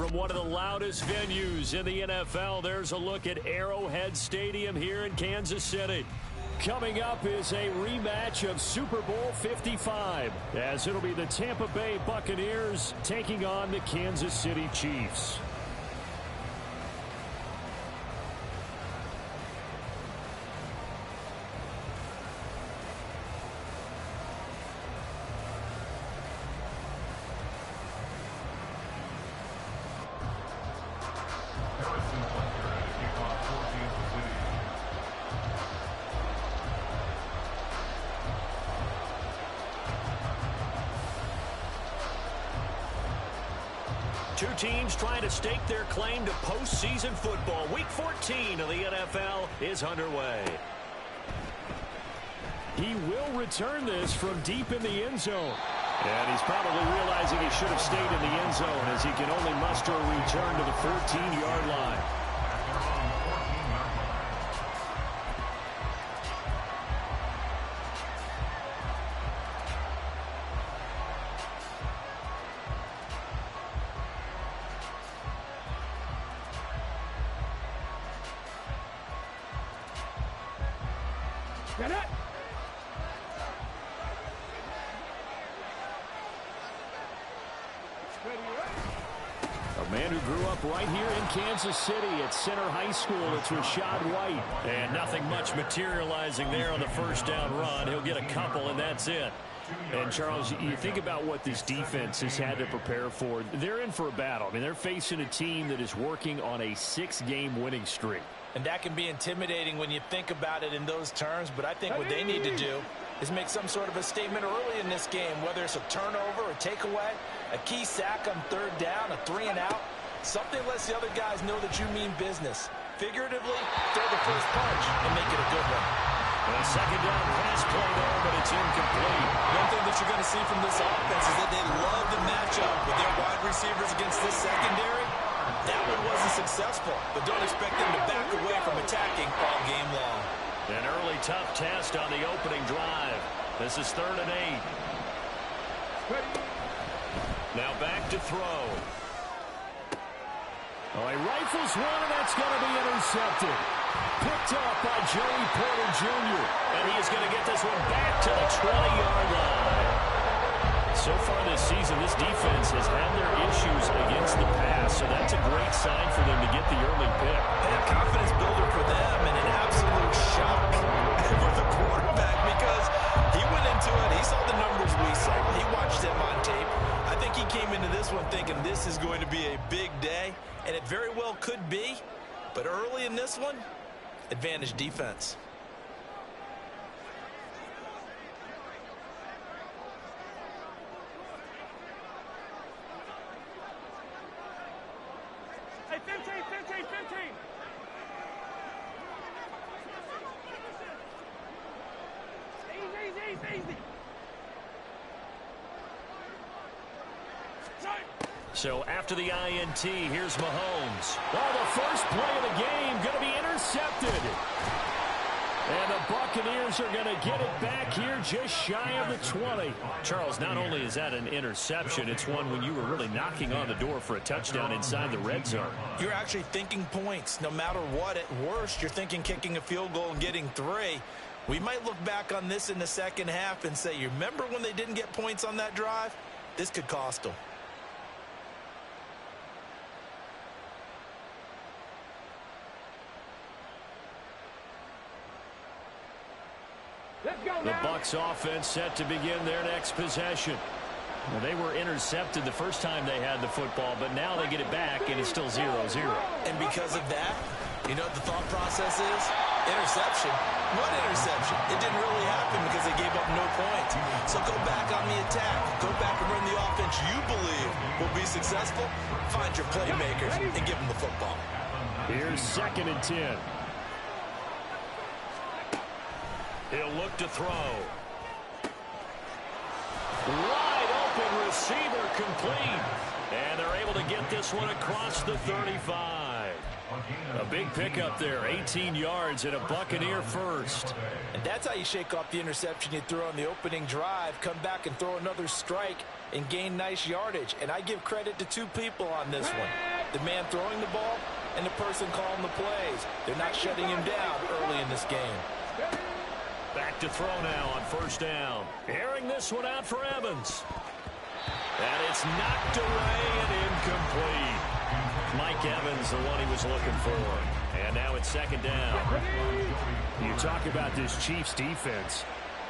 from one of the loudest venues in the NFL. There's a look at Arrowhead Stadium here in Kansas City. Coming up is a rematch of Super Bowl 55, as it'll be the Tampa Bay Buccaneers taking on the Kansas City Chiefs. Two teams trying to stake their claim to postseason football. Week 14 of the NFL is underway. He will return this from deep in the end zone. And he's probably realizing he should have stayed in the end zone, as he can only muster a return to the 14-yard line. Get it! A man who grew up right here in Kansas City at Center High School. It's Rashad White. And nothing much materializing there on the first down run. He'll get a couple, and that's it. And, Charles, you think about what this defense has had to prepare for. They're in for a battle. I mean, they're facing a team that is working on a 6-game winning streak. And that can be intimidating when you think about it in those terms. But I think what they need to do is make some sort of a statement early in this game, whether it's a turnover, a takeaway, a key sack on third down, a 3-and-out. Something lets the other guys know that you mean business. Figuratively, throw the first punch and make it a good one. And a second down pass play there, but it's incomplete. One thing that you're going to see from this offense is that they love the matchup with their wide receivers against this secondary. That one wasn't successful, but don't expect them to back away from attacking all game long. An early tough test on the opening drive. This is 3rd and 8. Now back to throw. Oh, he rifles one, and that's going to be intercepted. Picked up by Joey Porter Jr. And he is going to get this one back to the 20-yard line. So far this season, this defense has had their issues against the pass, so that's a great sign for them to get the early pick. And a confidence builder for them, and an absolute shock for the quarterback, because he went into it, he saw the numbers we saw, he watched them on tape. I think he came into this one thinking this is going to be a big day, and it very well could be, but early in this one, advantage defense. Hey, 15. Easy. So after the INT, here's Mahomes. Oh, the first play of the game going to be intercepted. And the Buccaneers are going to get it back here just shy of the 20. Charles, not only is that an interception, it's one when you were really knocking on the door for a touchdown inside the red zone. You're actually thinking points. No matter what, at worst, you're thinking kicking a field goal and getting 3. We might look back on this in the second half and say, you remember when they didn't get points on that drive? This could cost them. The Bucs offense set to begin their next possession. Well, they were intercepted the first time they had the football, but now they get it back, and it's still 0-0. And because of that, you know what the thought process is? Interception. What interception? It didn't really happen because they gave up no points. So go back on the attack. Go back and run the offense you believe will be successful. Find your playmakers and give them the football. Here's 2nd and 10. He'll look to throw. Wide open receiver complete. And they're able to get this one across the 35. A big pickup there, 18 yards and a Buccaneer first. And that's how you shake off the interception you threw on the opening drive, come back and throw another strike and gain nice yardage. And I give credit to 2 people on this one. the man throwing the ball and the person calling the plays. They're not shutting him down early in this game. Back to throw now on first down. Airing this one out for Evans. And it's knocked away and incomplete. Mike Evans, the one he was looking for. And now it's second down. You talk about this Chiefs defense.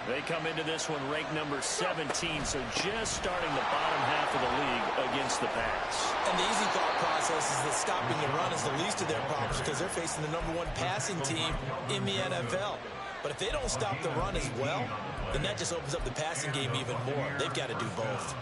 They come into this one ranked number 17, so just starting the bottom half of the league against the pass. And the easy thought process is that stopping the run is the least of their problems because they're facing the #1 passing team in the NFL. But if they don't stop the run as well, then that just opens up the passing game even more. They've got to do both.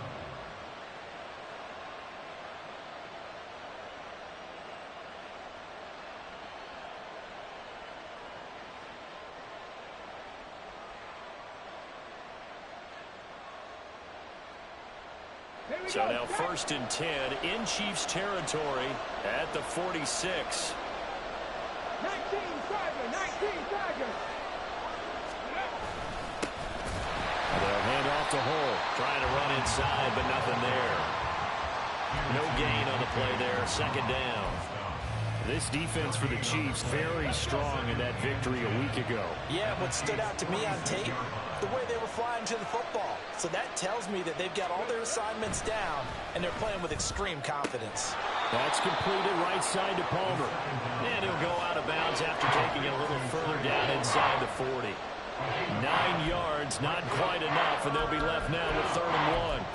So now first and 10 in Chiefs territory at the 46. 19 Tiger. They'll hand off to Hull. Trying to run inside, but nothing there. No gain on the play there. Second down. This defense for the Chiefs very strong in that victory a week ago. Yeah, what stood out to me on tape, the way they were flying to the football. So that tells me that they've got all their assignments down, and they're playing with extreme confidence. That's completed right side to Palmer. And he'll go out of bounds after taking it a little further down inside the 40. 9 yards, not quite enough, and they'll be left now with 3rd and 1.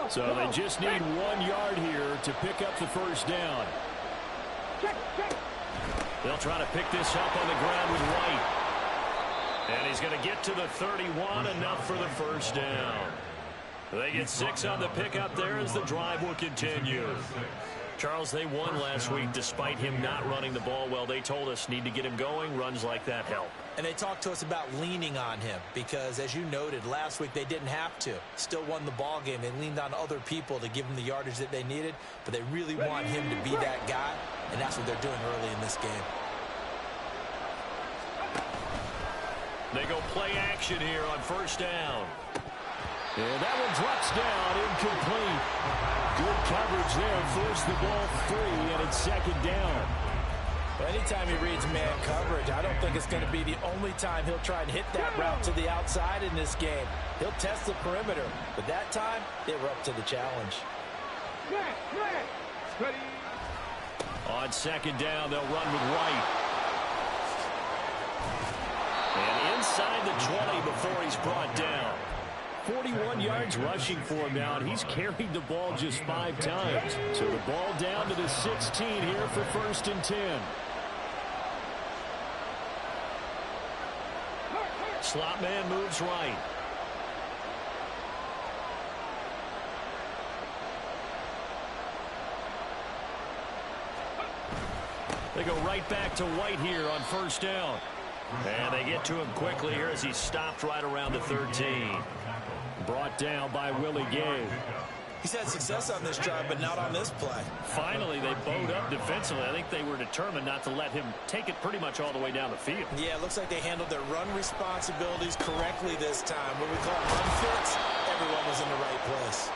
So they just need 1 yard here to pick up the first down. They'll try to pick this up on the ground with White. And he's going to get to the 31, enough for the first down. They get 6 on the pickup there as the drive will continue. Charles, they won last week despite him not running the ball well. They told us need to get him going. Runs like that help. And they talked to us about leaning on him because, as you noted, last week they didn't have to. Still won the ball game. They leaned on other people to give them the yardage that they needed, but they really want him to be that guy, and that's what they're doing early in this game. They go play action here on first down. And that one drops down, incomplete. Good coverage there, forced the ball free, and it's second down. Well, anytime he reads man coverage, I don't think it's going to be the only time he'll try and hit that route to the outside in this game. He'll test the perimeter, but that time, they were up to the challenge. On second down, they'll run with White. And inside the 20 before he's brought down. 41 yards rushing for him now, and he's carried the ball just 5 times. So the ball down to the 16 here for first and 10. Slot man moves right. They go right back to White here on first down. And they get to him quickly here as he's stopped right around the 13. Brought down by Willie Gay. He's had success on this drive, but not on this play. Finally, they bowed up defensively. I think they were determined not to let him take it pretty much all the way down the field. Yeah, it looks like they handled their run responsibilities correctly this time. What we call run fits, everyone was in the right place.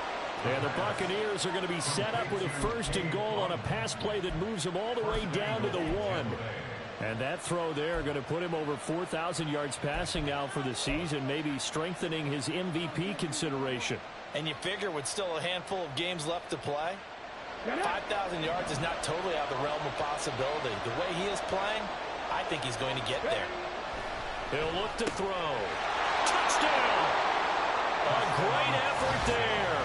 And the Buccaneers are going to be set up with a first and goal on a pass play that moves them all the way down to the 1. And that throw there going to put him over 4,000 yards passing now for the season, maybe strengthening his MVP consideration. And you figure with still a handful of games left to play, 5,000 yards is not totally out of the realm of possibility. The way he is playing, I think he's going to get there. He'll look to throw. Touchdown! A great effort there.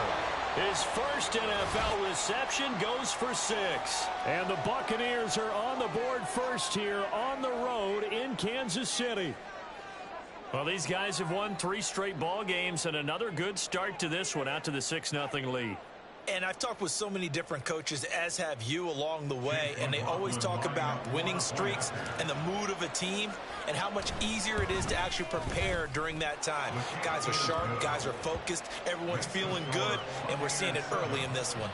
His first NFL reception goes for 6. And the Buccaneers are on the board first here on the road in Kansas City. Well, these guys have won 3 straight ball games and another good start to this one out to the 6-0 lead. And I've talked with so many different coaches, as have you, along the way, and they always talk about winning streaks and the mood of a team and how much easier it is to actually prepare during that time. Guys are sharp, guys are focused, everyone's feeling good, and we're seeing it early in this one.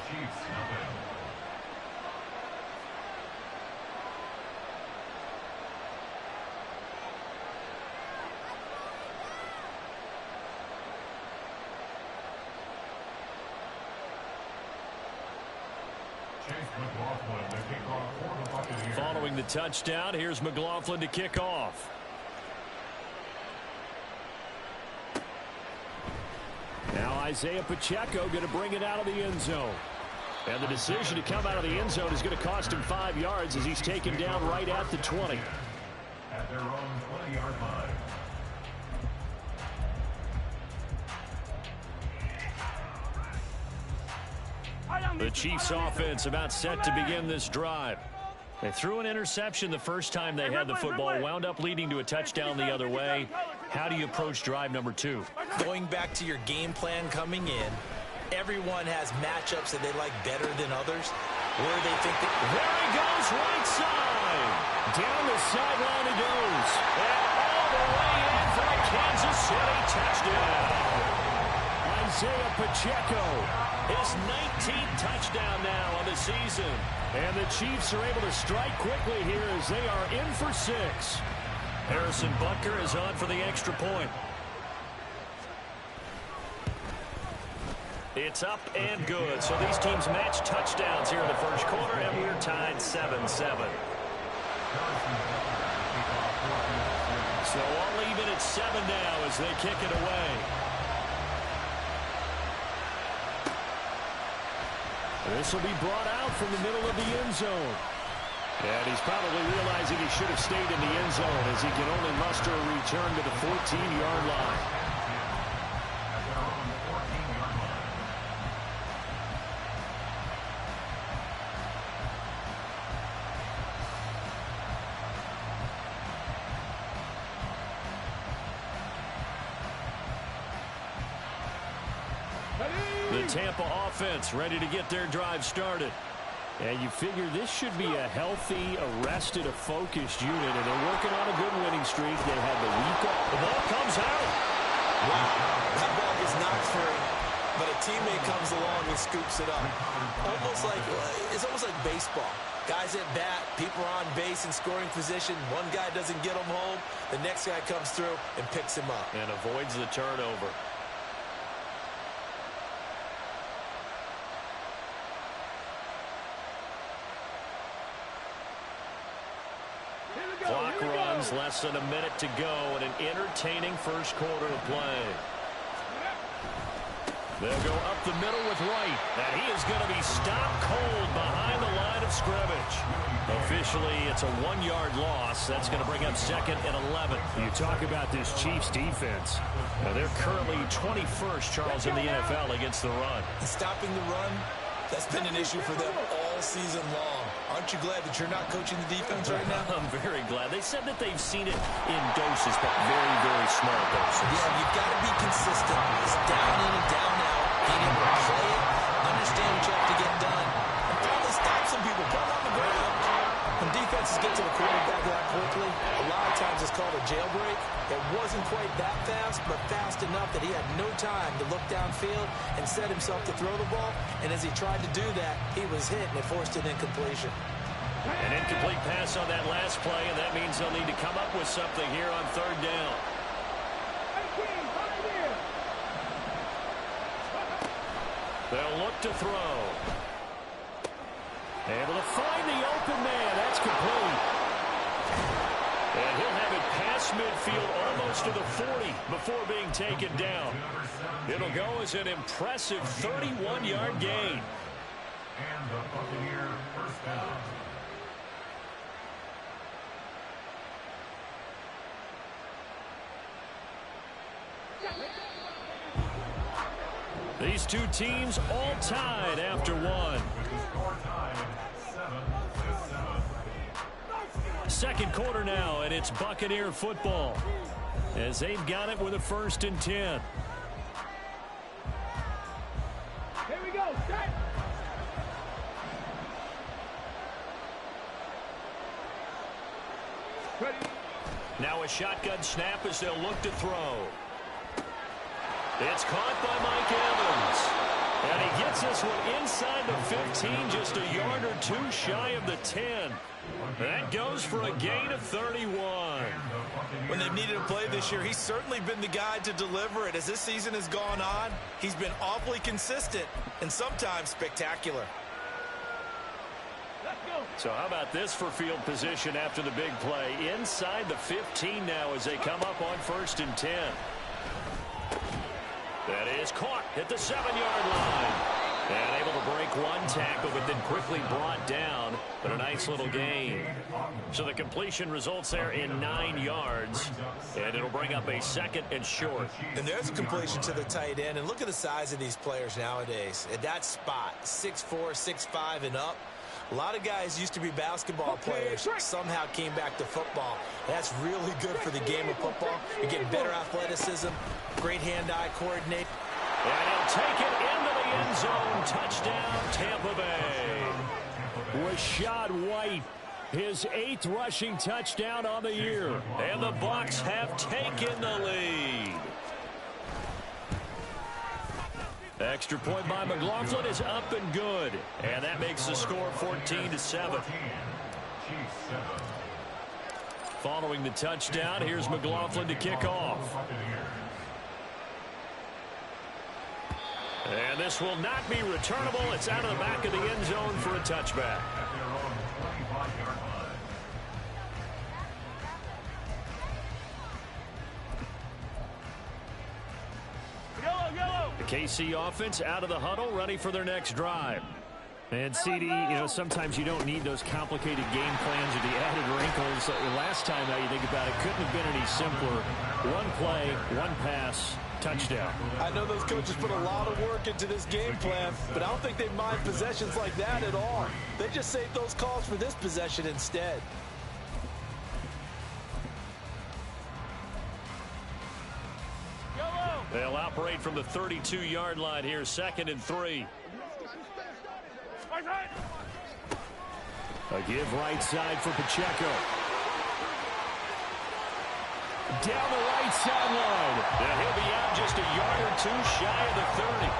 Following the touchdown, here's McLaughlin to kick off. Now Isaiah Pacheco going to bring it out of the end zone. And the decision to come out of the end zone is going to cost him 5 yards as he's taken down right at the 20. At their own 20-yard line. The Chiefs offense about set to begin this drive. They threw an interception the first time they had the football, wound up leading to a touchdown the other way. How do you approach drive number 2? Going back to your game plan coming in, everyone has matchups that they like better than others. Where they think that... There he goes, right side. Down the sideline he goes. And all the way in for a Kansas City touchdown. Isaiah Pacheco, his 19th touchdown now on the season. And the Chiefs are able to strike quickly here as they are in for 6. Harrison Butker is on for the extra point. It's up and good. So these teams match touchdowns here in the first quarter, and we're tied 7-7. So all even at 7 now as they kick it away. This will be brought out from the middle of the end zone. And he's probably realizing he should have stayed in the end zone as he can only muster a return to the 14-yard line. The Tampa offense ready to get their drive started. And you figure this should be a healthy, arrested, a focused unit, and they're working on a good winning streak. They had the week off. The ball comes out. Wow, that ball is not free, but a teammate comes along and scoops it up. It's almost like baseball. Guys at bat, people are on base in scoring position. One guy doesn't get them home. The next guy comes through and picks him up. And avoids the turnover. Clock runs, less than a minute to go, and an entertaining first quarter of play. They'll go up the middle with White, and he is going to be stopped cold behind the line of scrimmage. Officially, it's a 1-yard loss. That's going to bring up second and 11. You talk about this Chiefs defense. Now, they're currently 21st, Charles, in the NFL against the run. And stopping the run, that's been an issue for them all season long. Aren't you glad that you're not coaching the defense right now? I'm very glad. They said that they've seen it in doses, but very, very small doses. Yeah, you've got to be consistent. It's down in and down out. Being able to play it, understand what you have to get done, and probably stop some people, put them on the ground. When defenses get to the quarterback that quickly, a lot of times it's called a jailbreak. It wasn't quite that fast, but fast enough that he had no time to look downfield and set himself to throw the ball. And as he tried to do that, he was hit, and it forced an incompletion. An incomplete pass on that last play, and that means they'll need to come up with something here on third down. They'll look to throw. Able to find the open man. That's complete. And he'll have it past midfield almost to the 40 before being taken down. It'll go as an impressive 31-yard gain. And the Buccaneer first down. These two teams all tied after one. Second quarter now, and it's Buccaneer football as they've got it with a 1st and 10. Here we go. Set. Ready. Now a shotgun snap as they'll look to throw. It's caught by Mike Evans. And he gets this one inside the 15, just a yard or two shy of the 10. That goes for a gain of 31. When they've needed a play this year, he's certainly been the guy to deliver it. As this season has gone on, he's been awfully consistent and sometimes spectacular. Let's go. So how about this for field position after the big play? Inside the 15 now as they come up on 1st and 10. That is caught at the 7-yard line. And able to break one tackle, but then quickly brought down. But a nice little gain. So the completion results there in 9 yards. And it'll bring up a 2nd and short. And there's a completion to the tight end. And look at the size of these players nowadays. At that spot, 6'4", 6'5", and up. A lot of guys used to be basketball players, somehow came back to football. That's really good for the game of football. You're getting better athleticism, great hand-eye coordination. And he'll take it into the end zone. Touchdown, Tampa Bay. Rashad White, his 8th rushing touchdown on the year. And the Bucs have taken the lead. Extra point by McLaughlin is up and good. And that makes the score 14-7. Following the touchdown, here's McLaughlin to kick off. And this will not be returnable. It's out of the back of the end zone for a touchback. The KC offense out of the huddle, ready for their next drive. And CD, sometimes you don't need those complicated game plans or the added wrinkles. Last time, now you think about it, couldn't have been any simpler. One play, one pass, touchdown. I know those coaches put a lot of work into this game plan, but I don't think they mind possessions like that at all. They just save those calls for this possession instead. They'll operate from the 32-yard line here, 2nd and 3. A give right side for Pacheco. Down the right sideline. And he'll be out just a yard or two shy of the 30.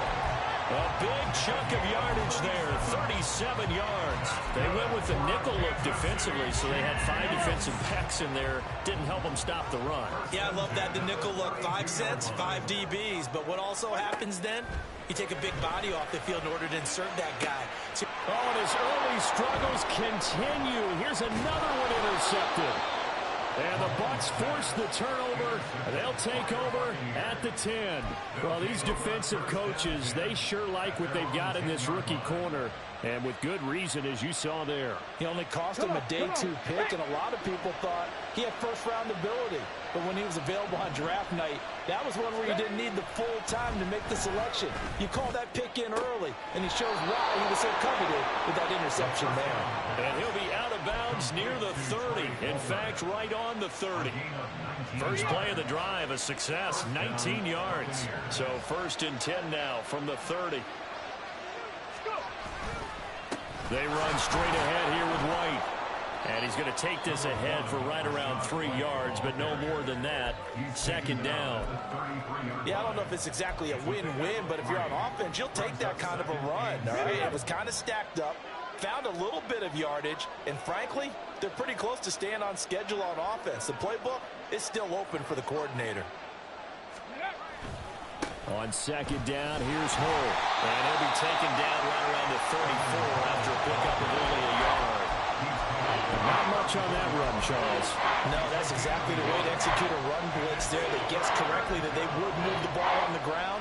A big chunk of yardage there, 37 yards. They went with the nickel look defensively, so they had 5 defensive backs in there. Didn't help them stop the run. Yeah, I love that, the nickel look. 5 cents, 5 DBs. But what also happens then, you take a big body off the field in order to insert that guy. Oh, and his early struggles continue. Here's another one intercepted. And the Bucs force the turnover. They'll take over at the 10. Well, these defensive coaches, they sure like what they've got in this rookie corner. And with good reason, as you saw there. He only cost him a day 2 pick, and a lot of people thought he had first-round ability. But when he was available on draft night, that was one where you didn't need the full time to make the selection. You call that pick in early, and he shows why he was so coveted with that interception there. And he'll be out of bounds near the 30. In fact, right on the 30. First play of the drive, a success, 19 yards. So 1st and 10 now from the 30. They run straight ahead here with White. And he's going to take this ahead for right around 3 yards, but no more than that. 2nd down. Yeah, I don't know if it's exactly a win-win, but if you're on offense, you'll take that kind of a run, all right? It was kind of stacked up, found a little bit of yardage, and frankly, they're pretty close to staying on schedule on offense. The playbook is still open for the coordinator. On 2nd down, here's Hull. And he'll be taken down right around the 34 after a pickup of only a yard. Not much on that run, Charles. No, that's exactly the way to execute a run blitz there that gets correctly that they would move the ball on the ground,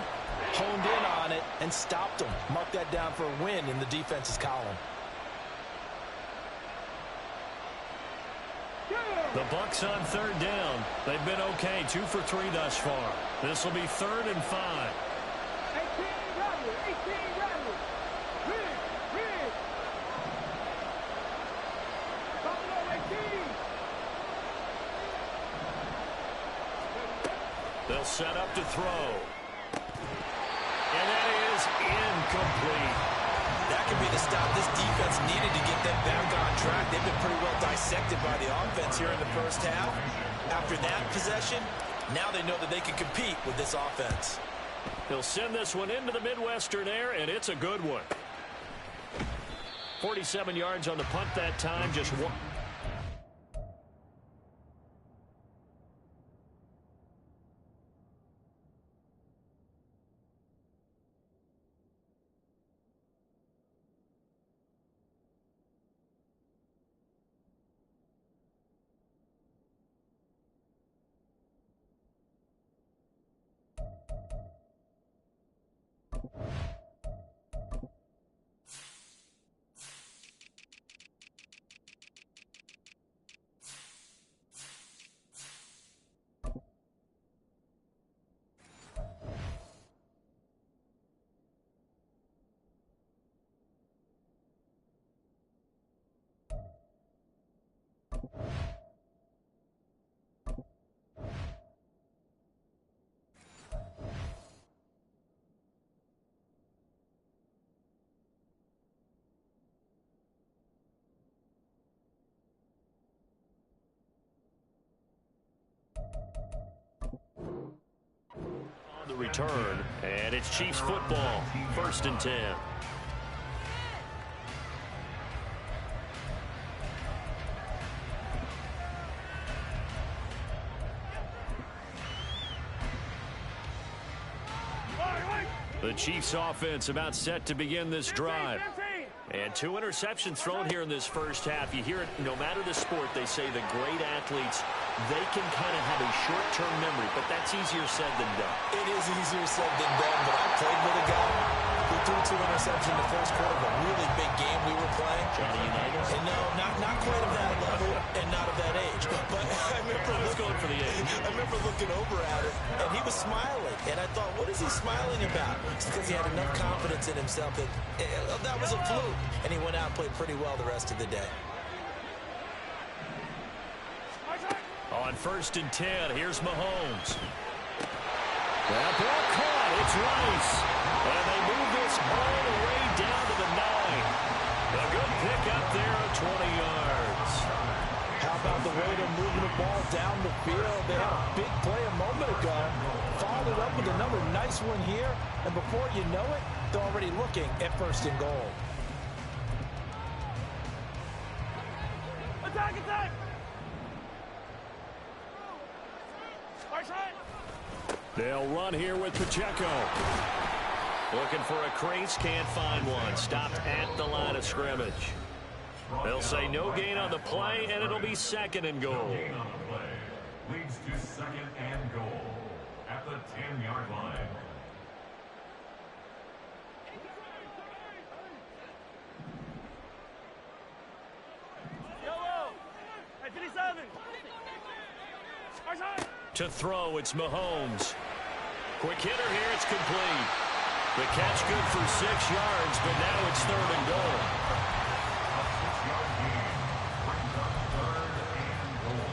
honed in on it, and stopped them. Mark that down for a win in the defense's column. The Bucs on 3rd down. They've been okay, 2 for 3 thus far. This will be 3rd and 5. 18 Rattler, 18 Rattler. Rig. Buffalo 18. They'll set up to throw. And that is incomplete. That could be the stop this defense needed to get them back on track. They've been pretty well dissected by the offense here in the first half. After that possession, now they know that they can compete with this offense. He'll send this one into the Midwestern air, and it's a good one. 47 yards on the punt that time, just one. The return, and it's Chiefs football, 1st and 10. The Chiefs offense about set to begin this drive. And 2 interceptions thrown here in this first half. You hear it, no matter the sport, they say the great athletes, they can kind of have a short-term memory, but that's easier said than done. It is easier said than done, but I played with a guy who threw 2 interceptions in the first quarter of a really big game we were playing. Johnny Unitas? And no, not quite of that level and not of that age. But I remember going for the age. I remember looking over at it, and he was smiling. And I thought, what is he smiling about? It's because he had enough confidence in himself that that was a fluke. And he went out and played pretty well the rest of the day. On 1st and 10, here's Mahomes. That ball caught. It's Rice. And they move this all the way down to the 9. A good pick up there of 20 yards. How about the way they're moving the ball down the field? They had a big play a moment ago. Followed up with another nice one here. And before you know it, they're already looking at 1st and goal. Attack, attack! They'll run here with Pacheco. Looking for a crease, can't find one. Stopped at the line of scrimmage. They'll say no gain on the play, and it'll be 2nd and goal. No gain on the play. Leads to 2nd and goal at the 10-yard line. To throw, it's Mahomes. Quick hitter here, it's complete. The catch good for 6 yards, but now it's 3rd and goal. A 6-yard gain brings up 3rd and goal.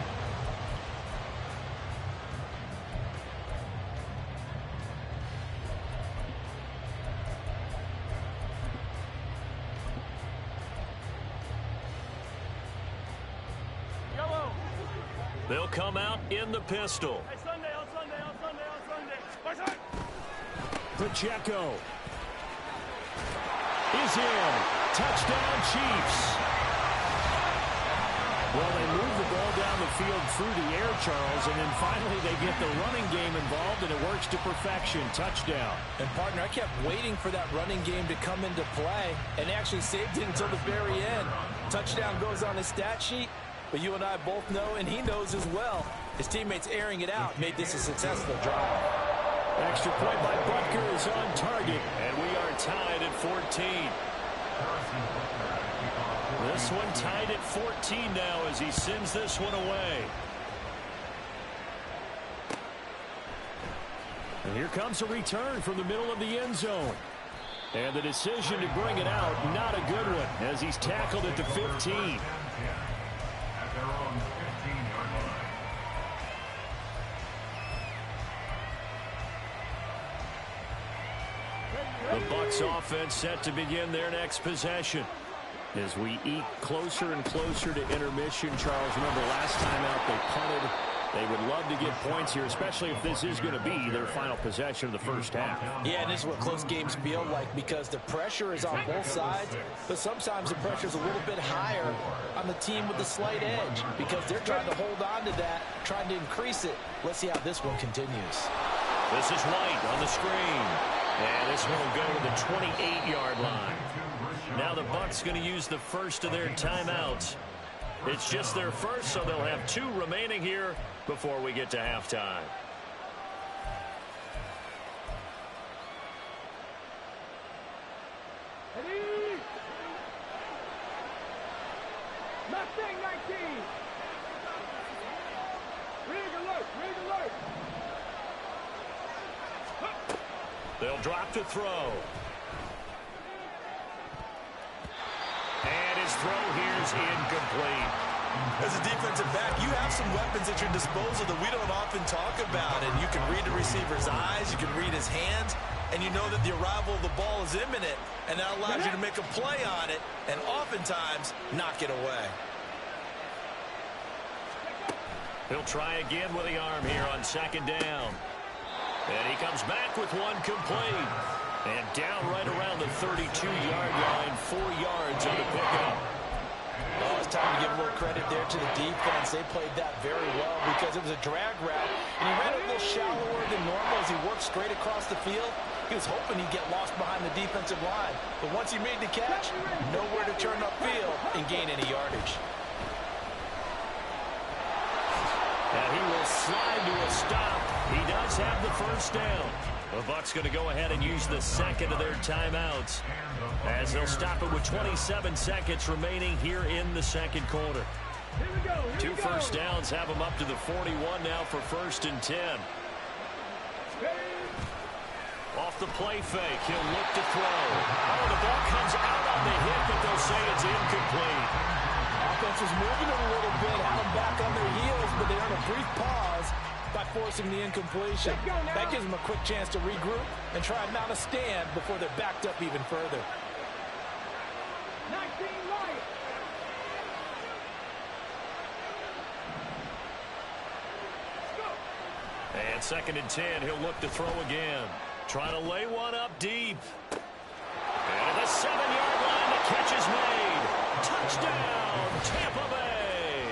They'll come out in the pistol. Hey, Sunday, on Sunday, on Sunday, on Sunday. Pacheco is in. Touchdown, Chiefs. Well, they move the ball down the field through the air, Charles, and then finally they get the running game involved, and it works to perfection. Touchdown. And, partner, I kept waiting for that running game to come into play and actually saved it until the very end. Touchdown goes on his stat sheet, but you and I both know, and he knows as well, his teammates airing it out made this a successful drive. Extra point by Butker is on target, and we are tied at 14. This one tied at 14 now as he sends this one away. And here comes a return from the middle of the end zone. And the decision to bring it out, not a good one, as he's tackled at the 15. At their own 15-yard line. The Bucs offense set to begin their next possession. As we eke closer and closer to intermission, Charles, remember last time out they punted. They would love to get points here, especially if this is going to be their final possession of the first half. Yeah, and this is what close games feel like because the pressure is on both sides, but sometimes the pressure is a little bit higher on the team with the slight edge because they're trying to hold on to that, trying to increase it. Let's see how this one continues. This is White on the screen. And this one will go to the 28-yard line. Now the Bucs going to use the first of their timeouts. It's just their first, so they'll have 2 remaining here before we get to halftime. Ready? Mustang 19. Rig alert, rig alert. They'll drop to throw. And his throw here is incomplete. As a defensive back, you have some weapons at your disposal that we don't often talk about. And you can read the receiver's eyes, you can read his hands, and you know that the arrival of the ball is imminent. And that allows you to make a play on it and oftentimes knock it away. He'll try again with the arm here on second down. And he comes back with one complete. And down right around the 32-yard line, 4 yards on the pickup. Oh, it's time to give a little credit there to the defense. They played that very well because it was a drag route. And he ran a little shallower than normal as he worked straight across the field. He was hoping he'd get lost behind the defensive line. But once he made the catch, nowhere to turn upfield and gain any yardage. And he will slide to a stop. He does have the first down. The Bucs going to go ahead and use the second of their timeouts as they'll stop it with 27 seconds remaining here in the second quarter. Here we go. 2 first downs have them up to the 41 now for 1st and 10. Off the play fake, he'll look to throw. Oh, the ball comes out on the hit, but they'll say it's incomplete. Offense was moving a little bit, had them back on their heels, but they earned a brief pause by forcing the incompletion. That gives them a quick chance to regroup and try and mount a stand before they're backed up even further. 19 right. And 2nd and 10, he'll look to throw again. Trying to lay one up deep. And at the 7-yard line, the catch is made. Touchdown, Tampa Bay.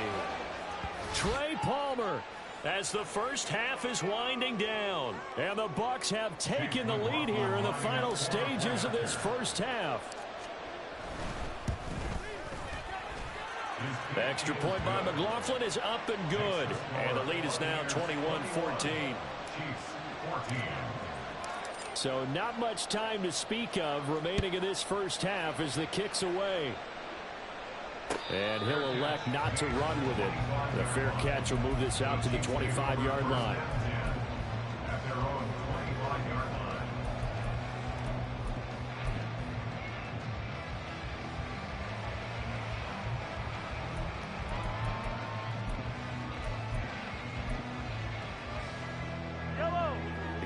Trey Palmer, as the first half is winding down. And the Bucs have taken the lead here in the final stages of this first half. The extra point by McLaughlin is up and good. And the lead is now 21-14. So not much time to speak of remaining in this first half as the kick's away. And he'll elect not to run with it. The fair catch will move this out to the 25-yard line.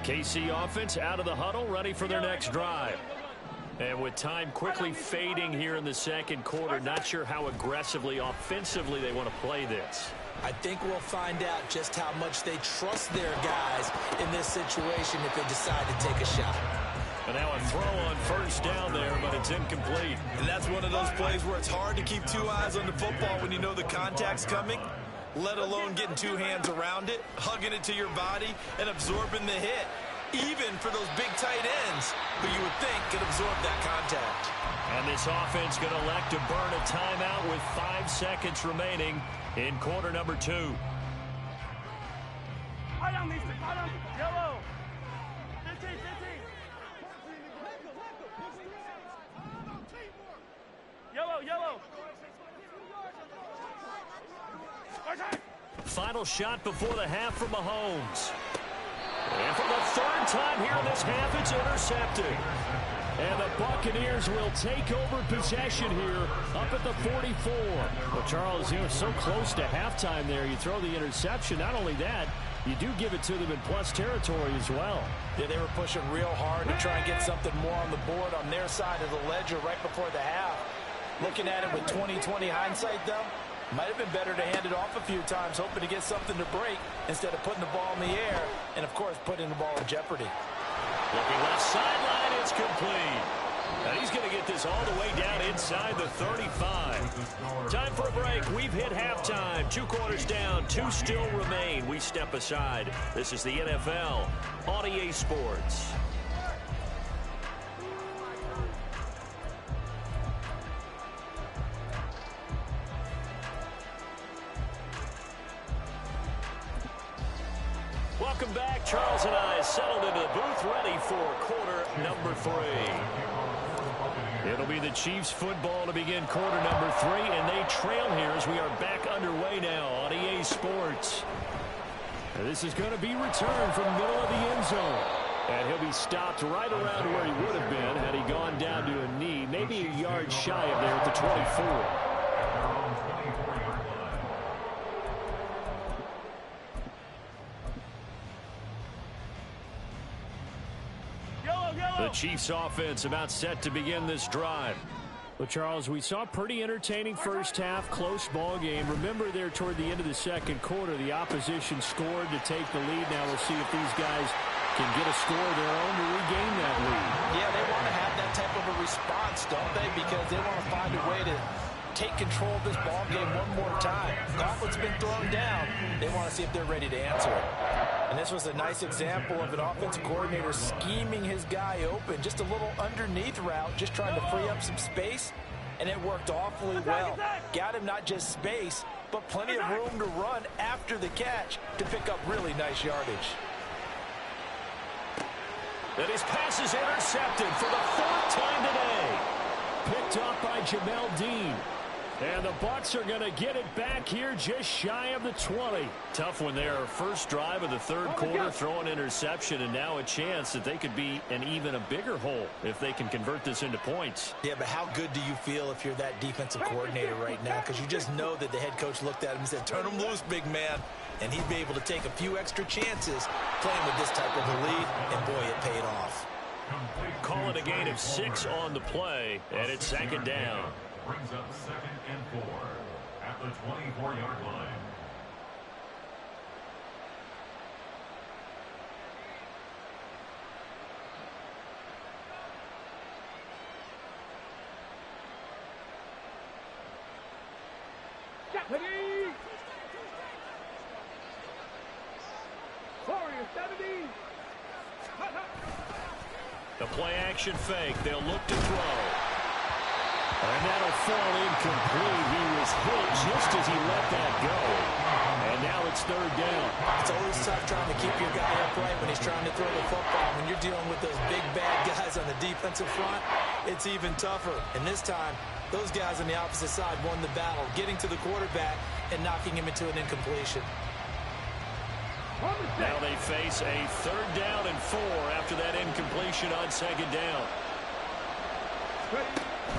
KC offense out of the huddle, ready for their next drive. And with time quickly fading here in the second quarter, not sure how aggressively, offensively they want to play this. I think we'll find out just how much they trust their guys in this situation if they decide to take a shot. And now a throw on first down there, but it's incomplete. And that's one of those plays where it's hard to keep 2 eyes on the football when you know the contact's coming, let alone getting 2 hands around it, hugging it to your body, and absorbing the hit. Even for those big tight ends who you would think could absorb that contact. And this offense going to elect to burn a timeout with 5 seconds remaining in quarter number 2. Yellow. 15. Yellow. Final shot before the half from Mahomes. And for the 3rd time here in this half, it's intercepted. And the Buccaneers will take over possession here up at the 44. Well, Charles, so close to halftime there. You throw the interception. Not only that, you do give it to them in plus territory as well. Yeah, they were pushing real hard to try and get something more on the board on their side of the ledger right before the half. Looking at it with 20/20 hindsight, though, might have been better to hand it off a few times, hoping to get something to break instead of putting the ball in the air and, of course, putting the ball in jeopardy. Looking left sideline, it's complete. And he's going to get this all the way down inside the 35. Time for a break. We've hit halftime. 2 quarters down, 2 still remain. We step aside. This is the NFL on EA Sports. Welcome back. Charles and I settled into the booth, ready for quarter number 3. It'll be the Chiefs football to begin quarter number 3, and they trail here as we are back underway now on EA Sports. And this is going to be returned from the middle of the end zone. And he'll be stopped right around where he would have been had he gone down to a knee, maybe a yard shy of there at the 24. The Chiefs offense about set to begin this drive. Well, Charles, we saw a pretty entertaining first half, close ball game. Remember there toward the end of the second quarter, the opposition scored to take the lead. Now we'll see if these guys can get a score of their own to regain that lead. Yeah, they want to have that type of a response, don't they? Because they want to find a way to take control of this ball game one more time. Gauntlet's been thrown down. They want to see if they're ready to answer it. And this was a nice example of an offensive coordinator scheming his guy open. Just a little underneath route, just trying to free up some space, and it worked awfully well. Got him not just space, but plenty of room to run after the catch to pick up really nice yardage. And his pass is intercepted for the 4th time today. Picked off by Jamel Dean. And the Bucs are going to get it back here just shy of the 20. Tough one there. First drive of the third quarter, throw an interception, and now a chance that they could be an even a bigger hole if they can convert this into points. Yeah, but how good do you feel if you're that defensive coordinator right now? Because you just know that the head coach looked at him and said, turn him loose, big man. And he'd be able to take a few extra chances playing with this type of a lead, and boy, it paid off. Call it a gain of 6 on the play, and it's 2nd down. Brings up 2nd and 4 at the 24-yard line. The play-action fake. They'll look to throw. And that'll fall incomplete. He was hit just as he let that go. And now it's 3rd down. It's always tough trying to keep your guy upright when he's trying to throw the football. When you're dealing with those big, bad guys on the defensive front, it's even tougher. And this time, those guys on the opposite side won the battle, getting to the quarterback and knocking him into an incompletion. Now they face a 3rd down and 4 after that incompletion on 2nd down.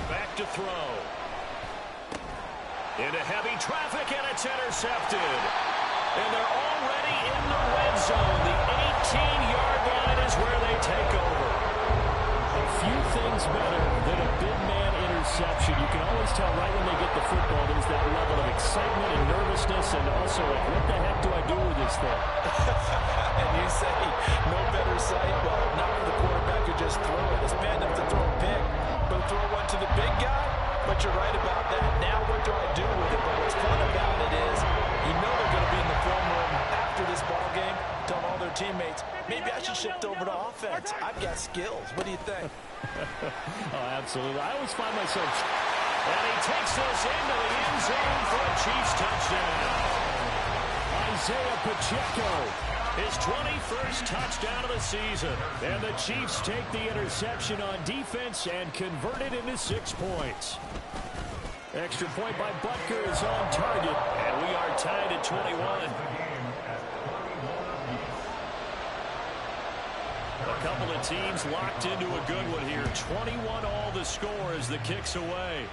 Back to throw. Into heavy traffic, and it's intercepted. And they're already in the red zone. The 18-yard line is where they take over. A few things better than a big man interception. You can always tell right when they get the football, there's that level of excitement and nervousness, and also like, what the heck do I do with this thing? And you say, no better sight. Well, not for the quarterback to just throw it. It's bad enough to throw a pick, but throw one to the big guy. But you're right about that. Now what do I do with it? But what's fun about it is you know they're going to be in the film room after this ball game, telling all their teammates, maybe I should shift over to offense. I've got skills. What do you think? Oh, absolutely. I always find myself... And he takes this into the end zone for a Chiefs touchdown. Isaiah Pacheco, his 21st touchdown of the season. And the Chiefs take the interception on defense and convert it into 6 points. Extra point by Butker is on target, and we are tied at 21. A couple of teams locked into a good one here. 21 all the score as the kick's away.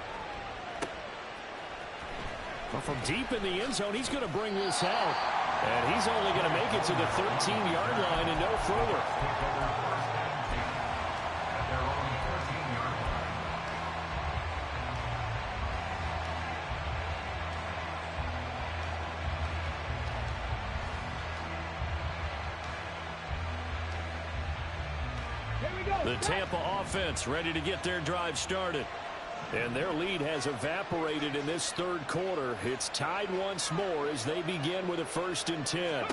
Well, from deep in the end zone, he's going to bring this out. And he's only going to make it to the 13-yard line and no further. The Tampa offense ready to get their drive started. And their lead has evaporated in this third quarter. It's tied once more as they begin with a 1st and 10.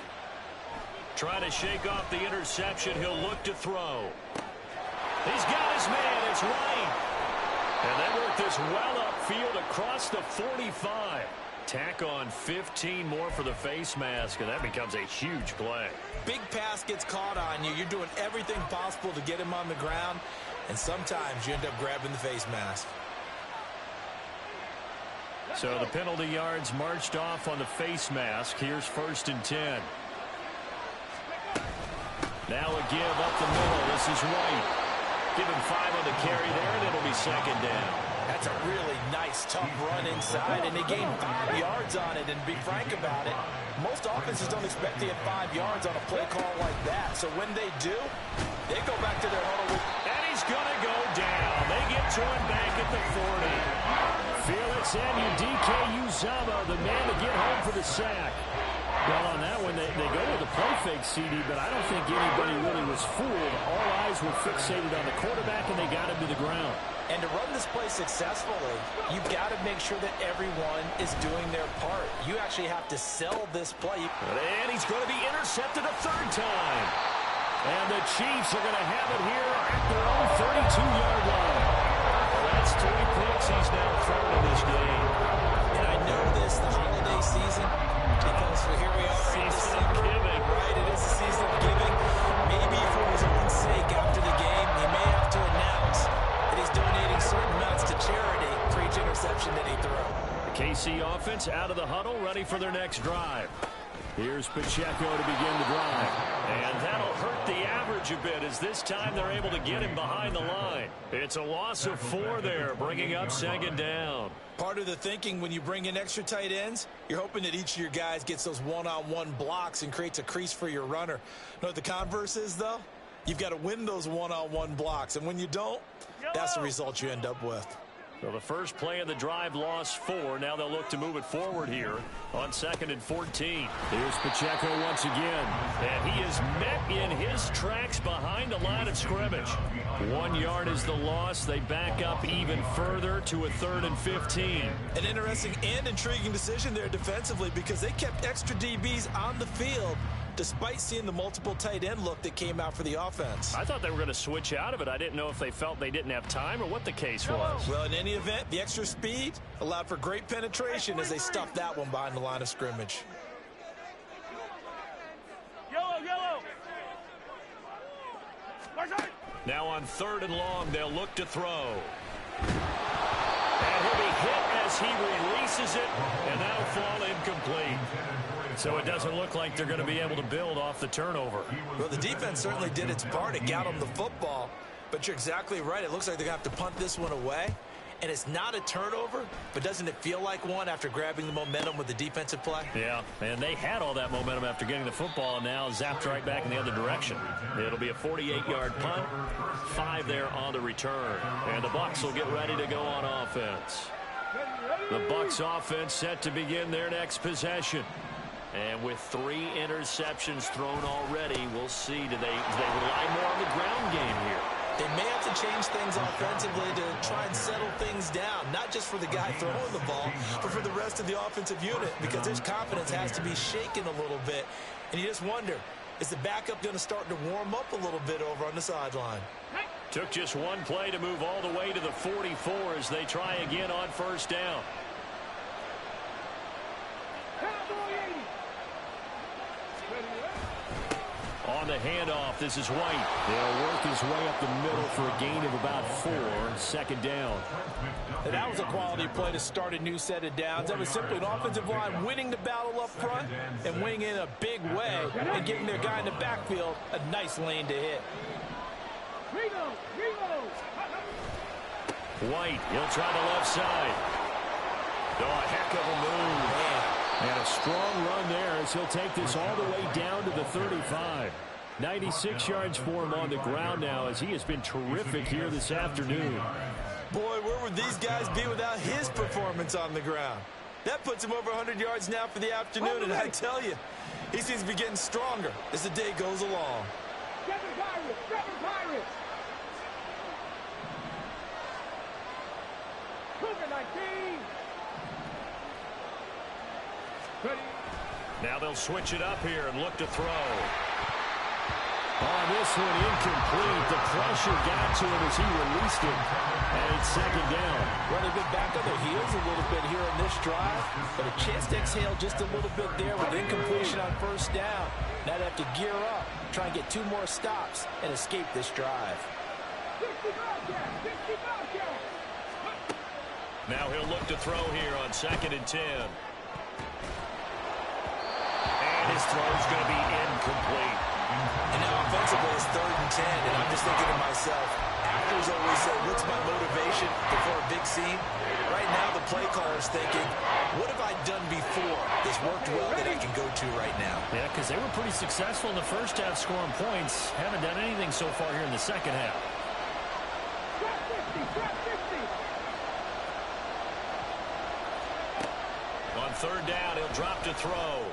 Trying to shake off the interception. He'll look to throw. He's got his man. It's White. And they work this well upfield across the 45. Tack on 15 more for the face mask, and that becomes a huge play. Big pass gets caught on you. You're doing everything possible to get him on the ground, and sometimes you end up grabbing the face mask. So the penalty yards marched off on the face mask. Here's 1st and 10. Now a give up the middle. This is White. Give him 5 on the carry there, and it'll be 2nd down. That's a really nice, tough run inside, and they gained 5 yards on it. And to be frank about it, most offenses don't expect to get 5 yards on a play call like that. So when they do, they go back to their huddle. And he's going to go down. They get to him back at the 40. Felix Anudike-Uzomah, the man to get home for the sack. Well, on that one, they go with the play fake, CD, but I don't think anybody really was fooled. All eyes were fixated on the quarterback, and they got him to the ground. And to run this play successfully, you've got to make sure that everyone is doing their part. You actually have to sell this play. And he's going to be intercepted a 3rd time. And the Chiefs are going to have it here at their own 32-yard line. Well, that's 3 picks he's now thrown in this game. And I know this, the holiday season, because here we are. Season of giving. Right, it is the season of giving. Maybe for his own sake after the game, he may have to announce that he's donating certain amounts to charity for each interception that he throws. The KC offense out of the huddle, ready for their next drive. Here's Pacheco to begin the drive. And that'll hurt the average a bit as this time they're able to get him behind the line. It's a loss of 4 there, bringing up 2nd down. Part of the thinking when you bring in extra tight ends, you're hoping that each of your guys gets those one-on-one blocks and creates a crease for your runner. You know what the converse is, though? You've got to win those one-on-one blocks, and when you don't, that's the result you end up with. So the first play of the drive lost 4. Now they'll look to move it forward here on 2nd and 14. Here's Pacheco once again. And he is met in his tracks behind the line of scrimmage. 1 yard is the loss. They back up even further to a 3rd and 15. An interesting and intriguing decision there defensively because they kept extra DBs on the field despite seeing the multiple tight end look that came out for the offense. I thought they were going to switch out of it. I didn't know if they felt they didn't have time or what the case was. Well, in any event, the extra speed allowed for great penetration as they stuffed that one behind the line of scrimmage. Yellow. Now on 3rd and long, they'll look to throw. And he'll be hit as he releases it, and that'll fall incomplete. So it doesn't look like they're going to be able to build off the turnover. Well, the defense certainly did its part. It got them the football. But you're exactly right. It looks like they're going to have to punt this one away. And it's not a turnover, but doesn't it feel like one after grabbing the momentum with the defensive play? Yeah, and they had all that momentum after getting the football, and now zapped right back in the other direction. It'll be a 48-yard punt, 5 there on the return. And the Bucs will get ready to go on offense. The Bucs offense set to begin their next possession. And with 3 interceptions thrown already, we'll see. Do they rely more on the ground game here? They may have to change things offensively to try and settle things down, not just for the guy throwing the ball, but for the rest of the offensive unit, because his confidence has to be shaken a little bit. And you just wonder, is the backup going to start to warm up a little bit over on the sideline? Took just 1 play to move all the way to the 44 as they try again on 1st down. On the handoff, this is White. He'll work his way up the middle for a gain of about 4, 2nd down. And that was a quality play to start a new set of downs. That was simply an offensive line winning the battle up front and winning in a big way and giving their guy in the backfield a nice lane to hit. White, he'll try the left side. Oh, a heck of a move. Man, And a strong run there as he'll take this all the way down to the 35. 96 yards for him on the ground now as he has been terrific here this afternoon. Boy, where would these guys be without his performance on the ground? That puts him over 100 yards now for the afternoon, and I tell you, he seems to be getting stronger as the day goes along. Seven Pirates! Cougar 19! Ready? Now they'll switch it up here and look to throw. On this one, incomplete. The pressure got to him as he released it. And it's second down. Well, they've been back on their heels a little bit here in this drive, but a chance to exhale just a little bit there with incompletion on first down. Now they have to gear up, try and get 2 more stops, and escape this drive. 60 Bobcat! Now he'll look to throw here on 2nd and 10. And his throw's going to be incomplete. And now offensively it's 3rd and 10, and I'm just thinking to myself, actors always say, what's my motivation before a big scene? Right now the play caller's thinking, what have I done before that's worked well that I can go to right now? Yeah, because they were pretty successful in the first half scoring points. Haven't done anything so far here in the second half. Trap 50! On 3rd down, he'll drop to throw.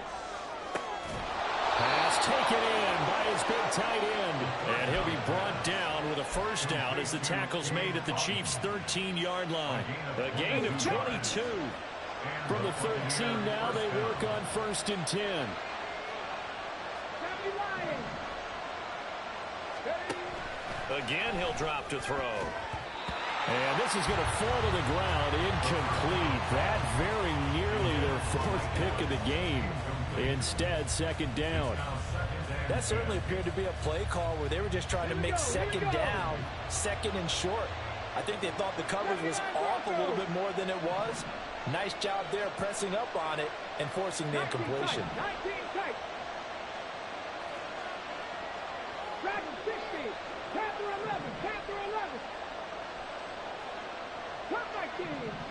Pass taken in by his big tight end. And he'll be brought down with a first down as the tackle's made at the Chiefs' 13-yard line. A gain of 22. From the 13 now, they work on 1st and 10. Again, he'll drop to throw. And this is going to fall to the ground, incomplete. That very nearly their 4th pick of the game. Instead, 2nd down. That certainly appeared to be a play call where they were just trying to make 2nd down, 2nd and short. I think they thought the coverage was off a little bit more than it was. Nice job there pressing up on it and forcing the incompletion. 19 tight. Dragon 60. Panther 11.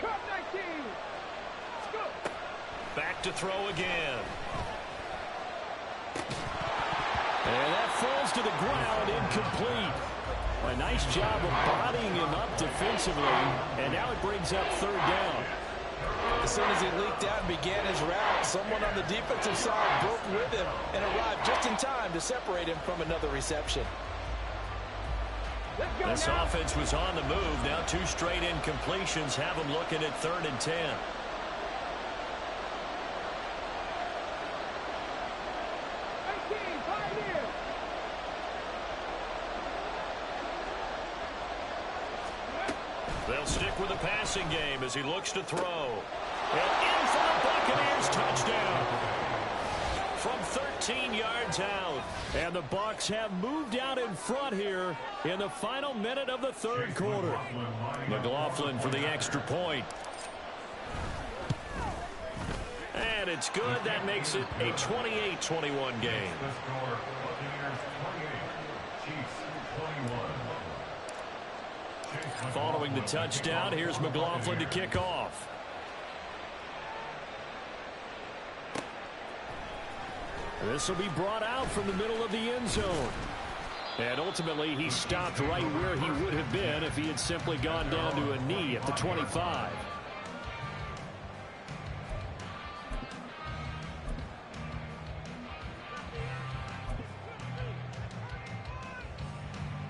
Cup 19. Scoop. Back to throw again. And that falls to the ground, incomplete. A nice job of bodying him up defensively, and now it brings up 3rd down. As soon as he leaked out and began his route, someone on the defensive side broke with him and arrived just in time to separate him from another reception. This offense was on the move. Now 2 straight incompletions have them looking at 3rd and 10. 18, Pioneer. They'll stick with the passing game as he looks to throw. And in for the Buccaneers touchdown. From 13 yards out. And the Bucs have moved out in front here in the final minute of the 3rd quarter. McLaughlin for the extra point. And it's good. That makes it a 28-21 game. Following the touchdown, here's McLaughlin to kick off. This will be brought out from the middle of the end zone. And ultimately, he stopped right where he would have been if he had simply gone down to a knee at the 25.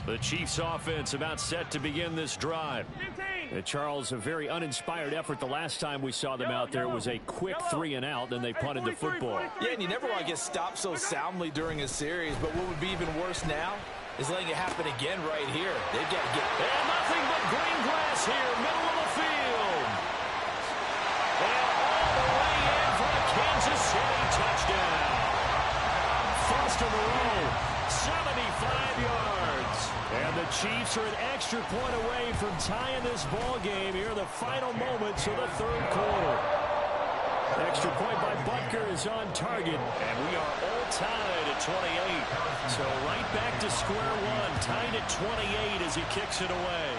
The Chiefs offense about set to begin this drive. Charles, a very uninspired effort the last time we saw them out there. It was a quick 3 and out, then they punted the football. Yeah, and you never want to get stopped so soundly during a series, but what would be even worse now is letting it happen again right here. They've got to get... And nothing but green grass here, middle of the field. And all the way in for a Kansas City touchdown. First of the row, 75 yards. And the Chiefs are an extra point away from tying this ball game here in the final moments of the 3rd quarter. Extra point by Butker is on target, and we are all tied at 28. So right back to square one, tied at 28 as he kicks it away.